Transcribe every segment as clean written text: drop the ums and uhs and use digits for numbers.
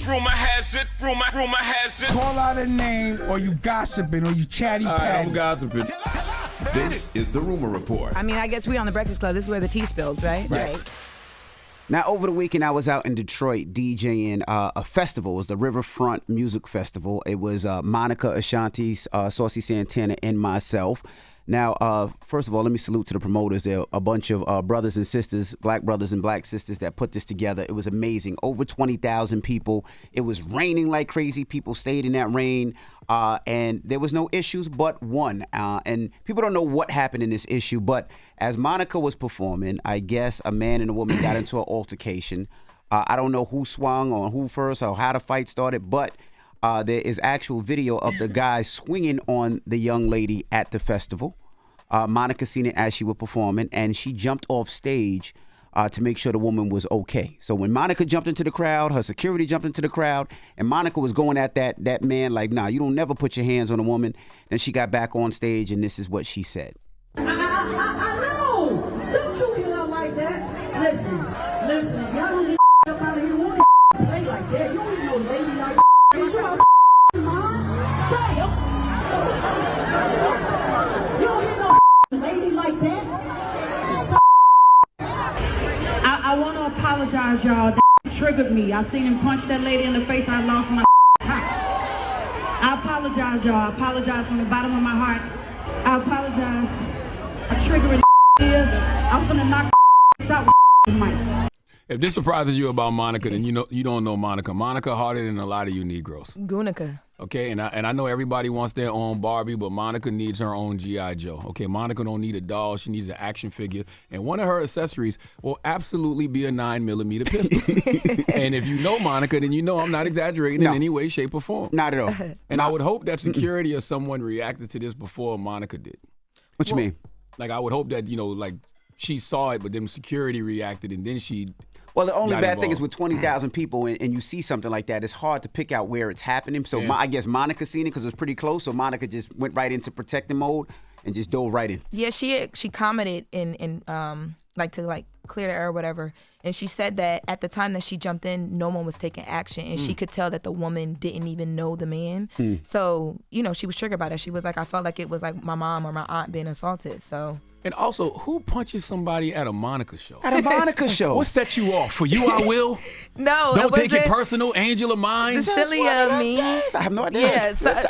rumor has it. Call out a name, or you gossiping, or you chatty patty. I'm gossiping. This is the Rumor Report. I mean, I guess we on the Breakfast Club. This is where the tea spills, right? Right. Now, over the weekend, I was out in Detroit DJing a festival. It was the Riverfront Music Festival. It was Monica, Ashanti, Saucy Santana, and myself. Now, first of all, let me salute to the promoters. There are a bunch of brothers and sisters, black brothers and black sisters that put this together. It was amazing. Over 20,000 people. It was raining like crazy. People stayed in that rain. And there was no issues but one. And people don't know what happened in this issue, but as Monica was performing, I guess a man and a woman got into an altercation. I don't know who swung on who first or how the fight started, but there is actual video of the guy swinging on the young lady at the festival. Monica seen it as she was performing, and she jumped off stage to make sure the woman was okay. So when Monica jumped into the crowd, her security jumped into the crowd, and Monica was going at that man like, nah, you don't never put your hands on a woman. Then she got back on stage, and this is what she said. I know. Don't you hit her like that. Listen, y'all don't get up out of here. You want to play like that. You don't even know lady like that. You know mom? Say it. You don't hit no lady like that. I want to apologize, y'all. That triggered me. I seen him punch that lady in the face. I lost my top. I apologize, y'all. I apologize from the bottom of my heart. I apologize. A triggering is I was gonna knock out with Mike. If this surprises you about Monica, then you don't know Monica. Monica harder than a lot of you Negroes. Gunica. Okay, and I know everybody wants their own Barbie, but Monica needs her own G.I. Joe. Okay, Monica don't need a doll. She needs an action figure. And one of her accessories will absolutely be a 9mm pistol. And if you know Monica, then you know I'm not exaggerating in any way, shape, or form. Not at all. And I would hope that security or someone reacted to this before Monica did. What you mean? Like, I would hope that, like, she saw it, but then security reacted, and then she... Well, the only bad thing is with 20,000 people and you see something like that, it's hard to pick out where it's happening. So I guess Monica seen it because it was pretty close. So Monica just went right into protecting mode and just dove right in. Yeah, she commented in to clear the air or whatever. And she said that at the time that she jumped in, no one was taking action. And she could tell that the woman didn't even know the man. So, she was triggered by that. She was like, I felt like it was like my mom or my aunt being assaulted. So... And also, who punches somebody at a Monica show? At a Monica show. What set you off? For you, I will? No, Don't take it personal, angel of mine. The silly of me. I have no idea. Yeah,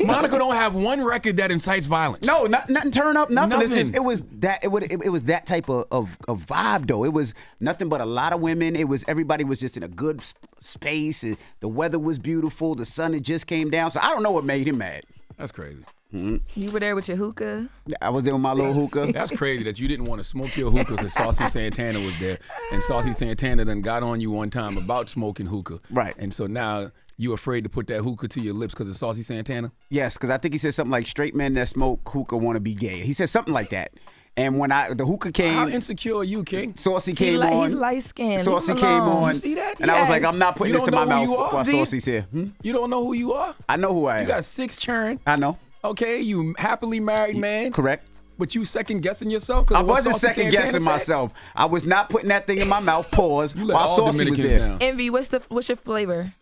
Monica don't have one record that incites violence. No, nothing turn up, nothing. It's just, it was that type of vibe though. It was nothing but a lot of women. Everybody was just in a good space. The weather was beautiful. The sun had just came down. So I don't know what made him mad. That's crazy. You were there with your hookah? I was there with my little hookah. That's crazy that you didn't want to smoke your hookah because Saucy Santana was there. And Saucy Santana done got on you one time about smoking hookah. Right. And so now you afraid to put that hookah to your lips because of Saucy Santana? Yes, because I think he said something like straight men that smoke hookah want to be gay. He said something like that. And when the hookah came... How insecure are you, King? Saucy came on. He's light-skinned. Saucy came on. You see that? And I was like, I'm not putting this in my mouth while Saucy's here. You don't know who you are? I know who I am. You got 6 children. I know. Okay, you happily married man. Correct. But you second-guessing yourself? I wasn't second-guessing myself. I was not putting that thing in my mouth, pause, while Saucy was there. Down. Envy, what's your flavor?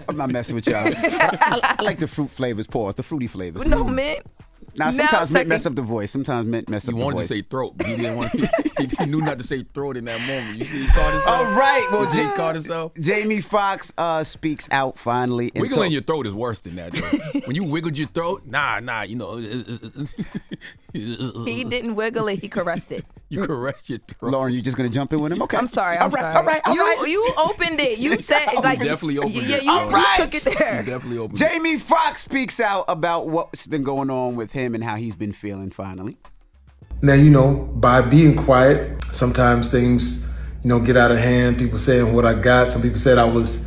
I'm not messing with y'all. I like the fruit flavors, pause, the fruity flavors. No, mint. Now, sometimes mint mess up the voice. Sometimes mint mess up the voice. He wanted to say throat, but he didn't want to. He knew not to say throat in that moment. You see he caught himself? All right. Well, he caught himself. Jamie Foxx speaks out finally. Wiggling your throat is worse than that, though. When you wiggled your throat, nah, He didn't wiggle it. He caressed it. You caressed your throat. Lauren, you just going to jump in with him? Okay. I'm sorry. All right. You opened it. You said like you definitely opened it. You took it there. You definitely opened Jamie Foxx speaks out about what's been going on with him and how he's been feeling finally. Now, by being quiet, sometimes things, get out of hand. People saying what I got. Some people said I was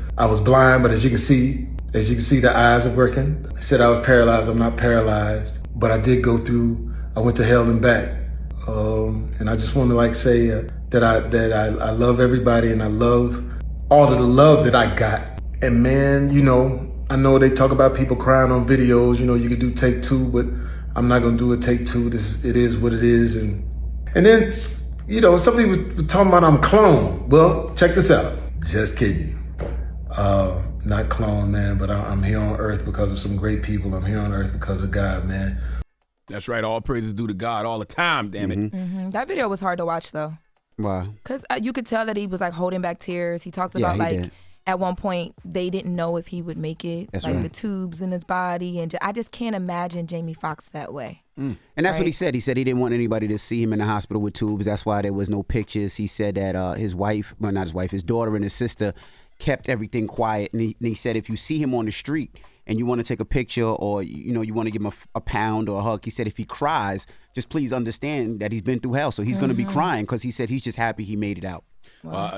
blind, but as you can see, the eyes are working. They said I was paralyzed. I'm not paralyzed, but I did go through. I went to hell and back, and I just want to say that I love everybody and I love all of the love that I got. And man, I know they talk about people crying on videos. You could do take 2, but I'm not gonna do a take 2. It is what it is. And then somebody was talking about I'm clone. Well, check this out. Just kidding you. not clone, man, but I'm here on earth because of some great people. I'm here on earth because of God, man. That's right. All praises due to God all the time, damn it. Mm-hmm. That video was hard to watch, though. Why? Because you could tell that he was, like, holding back tears. He talked about, at one point, they didn't know if he would make it. That's like, right. the tubes in his body. And I just can't imagine Jamie Foxx that way. And that's what he said. He said he didn't want anybody to see him in the hospital with tubes. That's why there was no pictures. He said that his wife, well, not his wife, his daughter and his sister kept everything quiet. And he said if you see him on the street and you want to take a picture or, you want to give him a pound or a hug, he said if he cries, just please understand that he's been through hell. So he's going to be crying because he said he's just happy he made it out.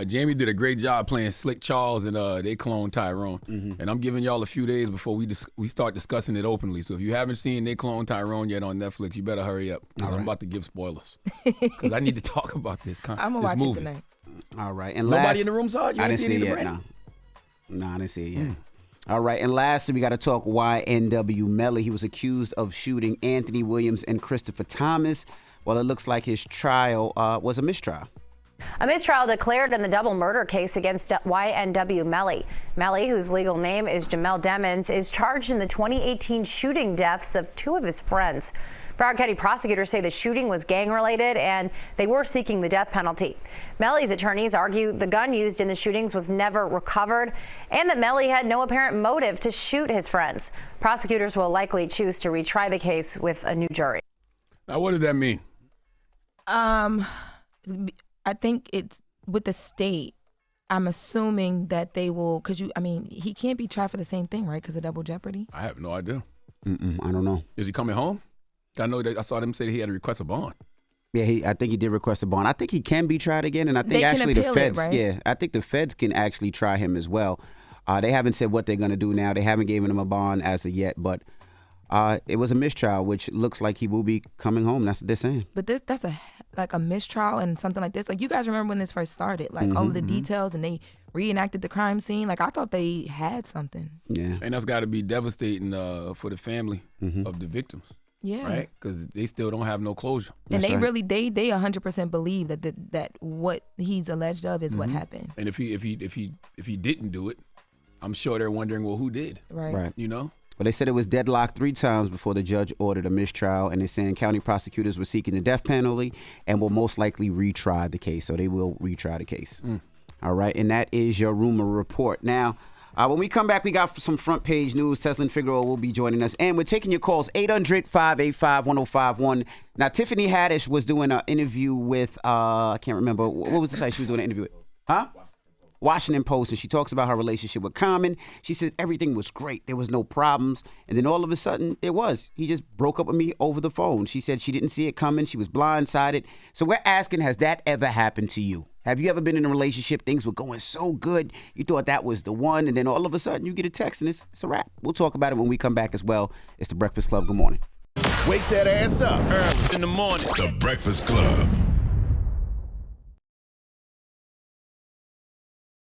Jamie did a great job playing Slick Charles, and they cloned Tyrone. And I'm giving y'all a few days before we start discussing it openly. So if you haven't seen They Cloned Tyrone yet on Netflix, you better hurry up. I'm about to give spoilers because I need to talk about this. I'm gonna watch it tonight. All right, and nobody in the room saw it. I didn't see it yet. No, I didn't see it yet. All right, and lastly, we got to talk YNW Melly. He was accused of shooting Anthony Williams and Christopher Thomas. Well, it looks like his trial was a mistrial. A mistrial declared in the double murder case against YNW Melly. Melly, whose legal name is Jamel Demons, is charged in the 2018 shooting deaths of two of his friends. Broward County prosecutors say the shooting was gang-related and they were seeking the death penalty. Melly's attorneys argue the gun used in the shootings was never recovered and that Melly had no apparent motive to shoot his friends. Prosecutors will likely choose to retry the case with a new jury. Now, what did that mean? I think it's with the state. I'm assuming that they will, because he can't be tried for the same thing, right? Because of double jeopardy. I have no idea. I don't know. Is he coming home? I know that I saw them say he had to request a bond. Yeah, I think he did request a bond. I think he can be tried again, and I think They can actually the appeal feds, it, right? I think the feds can actually try him as well. They haven't said what they're going to do now. They haven't given him a bond as of yet, but it was a mistrial, which looks like he will be coming home. That's what they're saying. But that's a mistrial and something like this. Like, you guys remember when this first started? Like, all of the details, and they reenacted the crime scene. Like, I thought they had something. Yeah. And that's got to be devastating for the family of the victims. Yeah. Right? Because they still don't have no closure. And That's they right. really, they 100% believe that what he's alleged of is what happened. And if he didn't do it, I'm sure they're wondering, well, who did? Right. You know? Well, they said it was deadlocked 3 times before the judge ordered a mistrial, and they're saying county prosecutors were seeking the death penalty and will most likely retry the case. So they will retry the case. All right, and that is your rumor report. Now, when we come back, we got some front page news. Teslin Figueroa will be joining us, and we're taking your calls, 800-585-1051. Now, Tiffany Haddish was doing an interview with, I can't remember, what was the site she was doing an interview with? Huh? Washington Post, and she talks about her relationship with Common. She said everything was great. There was no problems. And then all of a sudden, there was. He just broke up with me over the phone. She said she didn't see it coming. She was blindsided. So we're asking, has that ever happened to you? Have you ever been in a relationship, things were going so good, you thought that was the one, and then all of a sudden you get a text and it's a wrap? We'll talk about it when we come back as well. It's The Breakfast Club. Good morning. Wake that ass up. Early in the morning. The Breakfast Club.